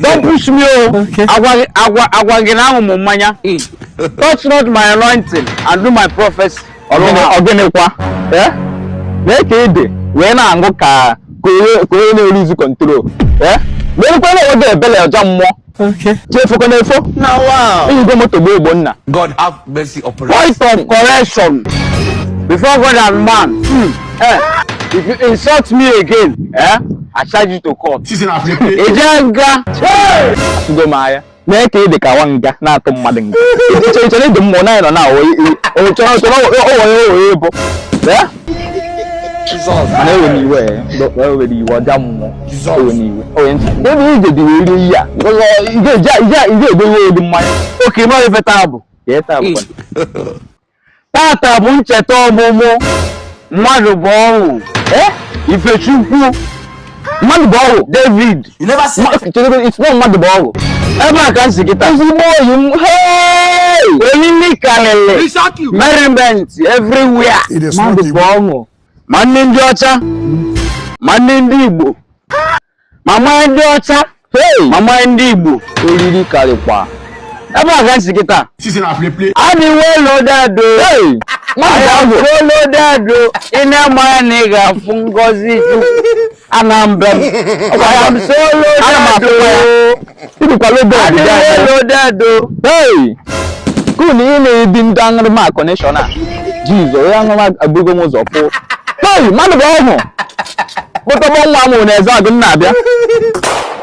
Don't push me. Okay. Touch not my anointing and do my prophecy. Make it when I go car, lose control. When I belly of jam more. Okay. Now, wow. You go to Bobona. God have mercy upon us. Point of correction before God and man. If you insult me again, I charge you to court. Ejenga. Go Maya. Make it the Kawanga, not to Madden. It's the Mona now. Yeah? Jesus. I know anywhere, but already you are dumb. Oh, and maybe the yeah. Okay, no if table. Yes, Tata bunche to momo. Madu bo. If you chuku. Madu bo. David. You never see it's not Madu bo. Ever can see it. Hey! Merriment everywhere. It is not Madu Man Jota. Man Igbo. Mama Jota. Hey! Mama Igbo. Oliri Kalipa. Ever can see it. play. I be well loaded. Hey! I am well loaded. In a man nigga fungozi. And I'm I am so loaded. Hey! Kuni ile bin dangre ma connection ah. Jesus, ya no ma abugo mo zopo. Hey, man bo ho. Boto bo nwa mo na eza gun na bia.